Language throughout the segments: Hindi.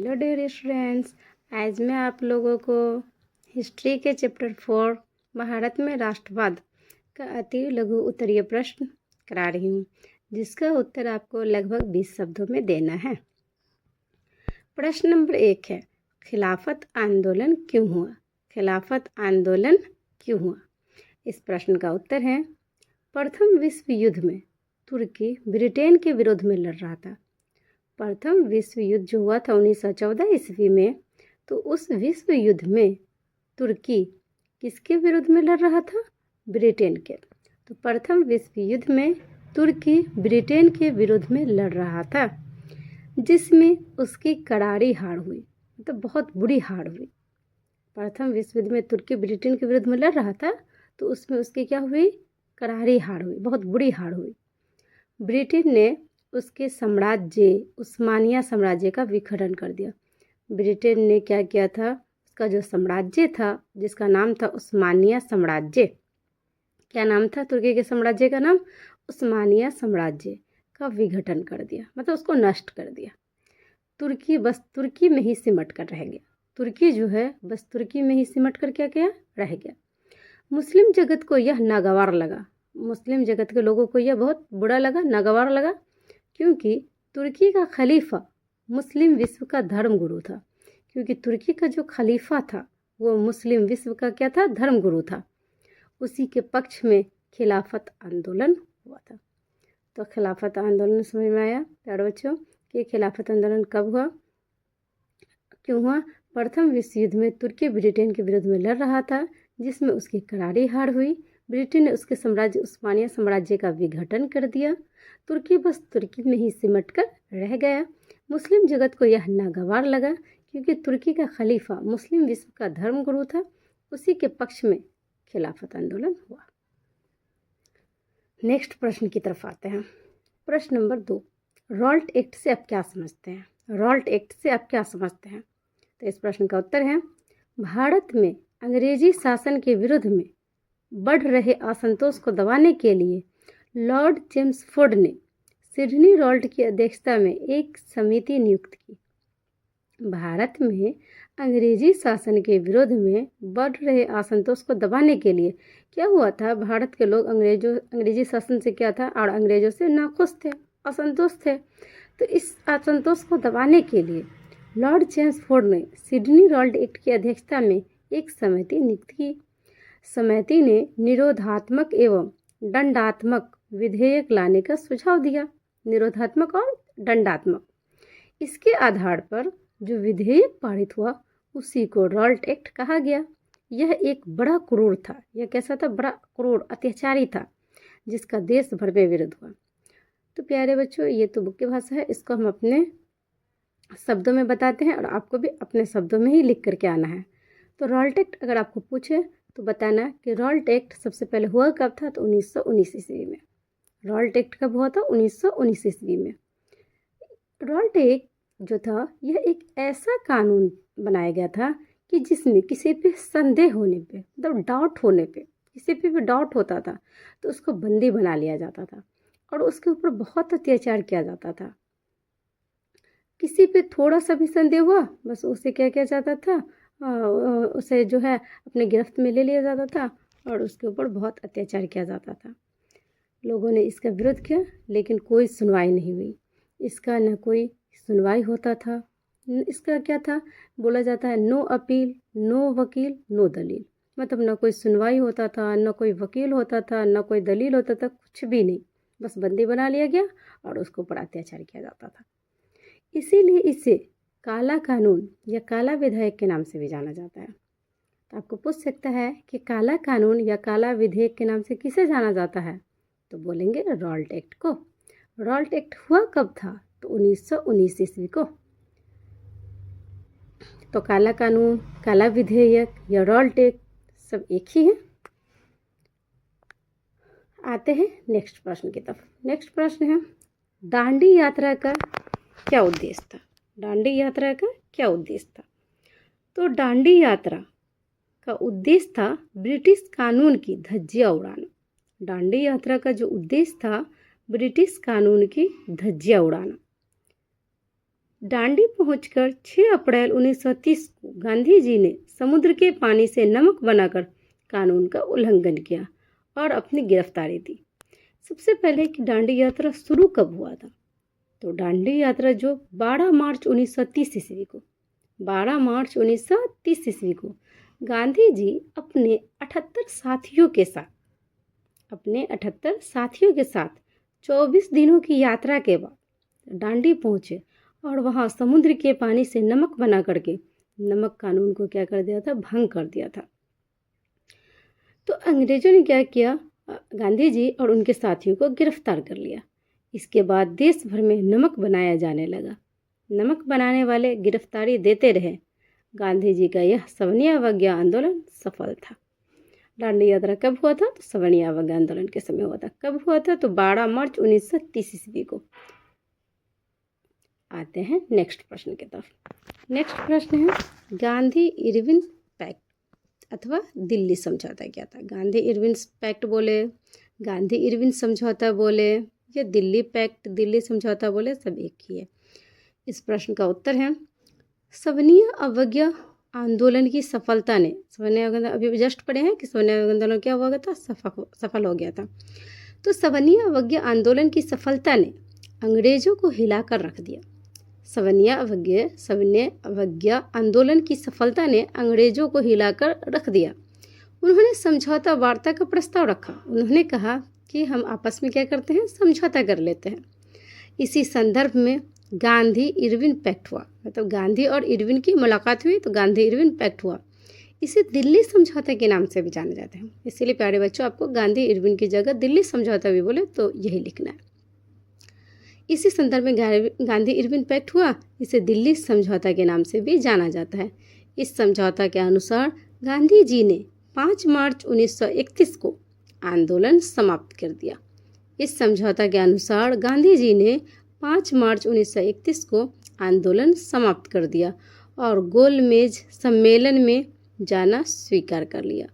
हेलो डियर स्टूडेंट्स, आज मैं आप लोगों को हिस्ट्री के चैप्टर 4 भारत में राष्ट्रवाद का अति लघु उत्तरीय प्रश्न करा रही हूँ, जिसका उत्तर आपको लगभग 20 शब्दों में देना है। प्रश्न नंबर 1 है, खिलाफत आंदोलन क्यों हुआ? खिलाफत आंदोलन क्यों हुआ? इस प्रश्न का उत्तर है, प्रथम विश्व युद्ध में तुर्की ब्रिटेन के विरोध में लड़ रहा था। प्रथम विश्व युद्ध जो हुआ था 1914 ईस्वी में, तो उस विश्व युद्ध में तुर्की किसके विरुद्ध में लड़ रहा था? ब्रिटेन के। तो प्रथम विश्व युद्ध में तुर्की ब्रिटेन के विरुद्ध में लड़ रहा था, जिसमें उसकी करारी हार हुई, मतलब बहुत बुरी हार हुई। प्रथम विश्व युद्ध में तुर्की ब्रिटेन के विरुद्ध में लड़ रहा था, तो उसमें उसकी क्या हुई? करारी हार हुई, बहुत बुरी हार हुई। ब्रिटेन ने उसके साम्राज्य उस्मानिया साम्राज्य का विखंडन कर दिया। ब्रिटेन ने क्या किया था? उसका जो साम्राज्य था, जिसका नाम था उस्मानिया साम्राज्य, क्या नाम था तुर्की के साम्राज्य का नाम? उस्मानिया साम्राज्य का विघटन कर दिया, मतलब उसको नष्ट कर दिया। तुर्की बस तुर्की में ही सिमट कर रह गया। तुर्की जो है बस तुर्की में ही सिमट कर क्या किया? रह गया। मुस्लिम जगत को यह नागवार लगा, मुस्लिम जगत के लोगों को यह बहुत बुरा लगा, नागवार लगा, क्योंकि तुर्की का खलीफा मुस्लिम विश्व का धर्मगुरु था। क्योंकि तुर्की का जो खलीफा था वो मुस्लिम विश्व का क्या था? धर्मगुरु था। उसी के पक्ष में खिलाफत आंदोलन हुआ था। तो खिलाफत आंदोलन समझ में आया प्यारे बच्चों कि खिलाफत आंदोलन कब हुआ, क्यों हुआ? प्रथम विश्व युद्ध में तुर्की ब्रिटेन के विरुद्ध में लड़ रहा था, जिसमें उसकी करारी हार हुई। ब्रिटेन ने उसके साम्राज्य उस्मानिया साम्राज्य का विघटन कर दिया। तुर्की बस तुर्की में ही सिमट कर रह गया। मुस्लिम जगत को यह नागवार लगा, क्योंकि तुर्की का खलीफा मुस्लिम विश्व का धर्मगुरु था। उसी के पक्ष में खिलाफत आंदोलन हुआ। नेक्स्ट प्रश्न की तरफ आते हैं। प्रश्न नंबर 2, रॉल्ट एक्ट से आप क्या समझते हैं? रॉल्ट एक्ट से आप क्या समझते हैं? तो इस प्रश्न का उत्तर है, भारत में अंग्रेजी शासन के विरुद्ध में बढ़ रहे असंतोष को दबाने के लिए लॉर्ड चेम्सफोर्ड ने सिडनी रॉल्ट की अध्यक्षता में एक समिति नियुक्त की। भारत में अंग्रेजी शासन के विरोध में बढ़ रहे असंतोष को दबाने के लिए क्या हुआ था? भारत के लोग अंग्रेजी शासन से क्या था? और अंग्रेजों से नाखुश थे, असंतोष थे। तो इस असंतोष को दबाने के लिए लॉर्ड चेम्सफोर्ड ने सिडनी रॉल्ट एक्ट की अध्यक्षता में एक समिति नियुक्त की। समिति ने निरोधात्मक एवं दंडात्मक विधेयक लाने का सुझाव दिया। निरोधात्मक और दंडात्मक, इसके आधार पर जो विधेयक पारित हुआ उसी को रॉल्ट एक्ट कहा गया। यह एक बड़ा क्रूर था। यह कैसा था? बड़ा क्रूर, अत्याचारी था, जिसका देश भर में विरोध हुआ। तो प्यारे बच्चों, ये तो बुक की भाषा है, इसको हम अपने शब्दों में बताते हैं और आपको भी अपने शब्दों में ही लिख करके आना है। तो रॉल्ट एक्ट अगर आपको पूछे तो बताना कि रॉल्ट एक्ट सबसे पहले हुआ कब था? तो 1919 ईस्वी में। रॉल्ट एक्ट कब हुआ था? 1919 ईस्वी में। रॉल्ट एक्ट जो था यह एक ऐसा कानून बनाया गया था कि जिसमें किसी पे संदेह होने पे, मतलब डाउट होने पे, किसी पे भी डाउट होता था तो उसको बंदी बना लिया जाता था और उसके ऊपर बहुत अत्याचार किया जाता था। किसी पे थोड़ा सा भी संदेह हुआ, बस उसे क्या किया जाता था? उसे जो है अपने गिरफ्त में ले लिया जाता था और उसके ऊपर बहुत अत्याचार किया जाता था। लोगों ने इसका विरोध किया, लेकिन कोई सुनवाई नहीं हुई। इसका न कोई सुनवाई होता था। इसका क्या था? बोला जाता है नो अपील, नो वकील, नो दलील। मतलब न कोई सुनवाई होता था, न कोई वकील होता था, न कोई दलील होता था, कुछ भी नहीं। बस बंदी बना लिया गया और उसको ऊपर अत्याचार किया जाता था। इसीलिए इसे काला कानून या काला विधेयक के नाम से भी जाना जाता है। तो आपको पूछ सकता है कि काला कानून या काला विधेयक के नाम से किसे जाना जाता है? तो बोलेंगे रॉल्ट एक्ट को। रॉल्ट एक्ट हुआ कब था? तो 1919 ईस्वी को। तो काला कानून, काला विधेयक या रॉल्ट एक्ट सब एक ही है। आते हैं नेक्स्ट प्रश्न की तरफ। नेक्स्ट प्रश्न है, दांडी यात्रा का क्या उद्देश्य था? दांडी यात्रा का क्या उद्देश्य था? तो दांडी यात्रा का उद्देश्य था ब्रिटिश कानून की धज्जियां उड़ाना। दांडी यात्रा का जो उद्देश्य था ब्रिटिश कानून की धज्जियां उड़ाना। दांडी पहुंचकर 6 अप्रैल 1930 को गांधी जी ने समुद्र के पानी से नमक बनाकर कानून का उल्लंघन किया और अपनी गिरफ्तारी दी। सबसे पहले कि दांडी यात्रा शुरू कब हुआ था, तो दांडी यात्रा जो 12 मार्च 1930 ईस्वी को 12 मार्च 1930 ईस्वी को गांधी जी अपने 78 साथियों के साथ 24 दिनों की यात्रा के बाद दांडी पहुंचे और वहां समुद्र के पानी से नमक बना करके नमक कानून को क्या कर दिया था, भंग कर दिया था। तो अंग्रेजों ने क्या किया, गांधी जी और उनके साथियों को गिरफ्तार कर लिया। इसके बाद देश भर में नमक बनाया जाने लगा। नमक बनाने वाले गिरफ्तारी देते रहे। गांधी जी का यह सवर्ण अवज्ञा आंदोलन सफल था। दांडी यात्रा कब हुआ था, तो सवर्ण अवज्ञा आंदोलन के समय हुआ था। कब हुआ था, तो 12 मार्च 1930 ईस्वी को। आते हैं नेक्स्ट प्रश्न की तरफ। नेक्स्ट प्रश्न है गांधी इरविन पैक्ट अथवा दिल्ली समझौता क्या था। गांधी इरविन पैक्ट बोले, गांधी इरविन समझौता बोले या दिल्ली पैक्ट, दिल्ली समझौता बोले, सब एक ही है। इस प्रश्न का उत्तर है सवर्ण अवज्ञा आंदोलन की सफलता ने, सवर्ण अवज्ञा अभी जस्ट पढ़े हैं कि सवर्ण अवज्ञा आंदोलन क्या हुआ था, सफल हो गया था। तो सवर्ण अवज्ञा आंदोलन की सफलता ने अंग्रेजों को हिलाकर रख दिया। सवर्ण अवज्ञा आंदोलन की सफलता ने अंग्रेजों को हिलाकर रख दिया। उन्होंने समझौता वार्ता का प्रस्ताव रखा। उन्होंने कहा कि हम आपस में क्या करते हैं, समझौता कर लेते हैं। इसी संदर्भ में गांधी इरविन पैक्ट हुआ, मतलब गांधी और इरविन की मुलाकात हुई तो गांधी इरविन पैक्ट हुआ। इसे दिल्ली समझौता के नाम से भी जाने जाते हैं। इसीलिए प्यारे बच्चों, आपको गांधी इरविन की जगह दिल्ली समझौता भी बोले तो यही लिखना है। इसी संदर्भ में गांधी इरविन पैक्ट हुआ, इसे दिल्ली समझौता के नाम से भी जाना जाता है। इस समझौता के अनुसार गांधी जी ने 5 मार्च 1931 को आंदोलन समाप्त कर दिया। इस समझौता के अनुसार गांधी जी ने 5 मार्च 1931 को आंदोलन समाप्त कर दिया और गोलमेज सम्मेलन में जाना स्वीकार कर लिया।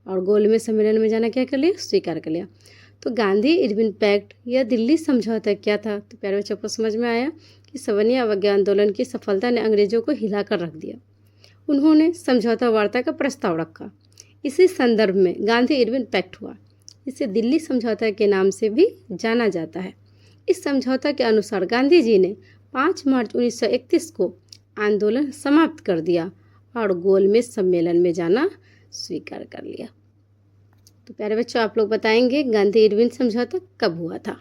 और गोलमेज सम्मेलन में जाना क्या कर लिया, स्वीकार कर लिया। तो गांधी इरविन पैक्ट या दिल्ली समझौता क्या था, तो प्यारे बच्चों को समझ में आया कि सवर्ण अवज्ञा आंदोलन की सफलता ने अंग्रेजों को हिलाकर रख दिया। उन्होंने समझौता वार्ता का प्रस्ताव रखा। इसी संदर्भ में गांधी इरविन पैक्ट हुआ। इसे दिल्ली समझौता के नाम से भी जाना जाता है। इस समझौता के अनुसार गांधी जी ने 5 मार्च 1931 को आंदोलन समाप्त कर दिया और गोलमेज सम्मेलन में जाना स्वीकार कर लिया। तो प्यारे बच्चों, आप लोग बताएंगे गांधी इरविन समझौता कब हुआ था।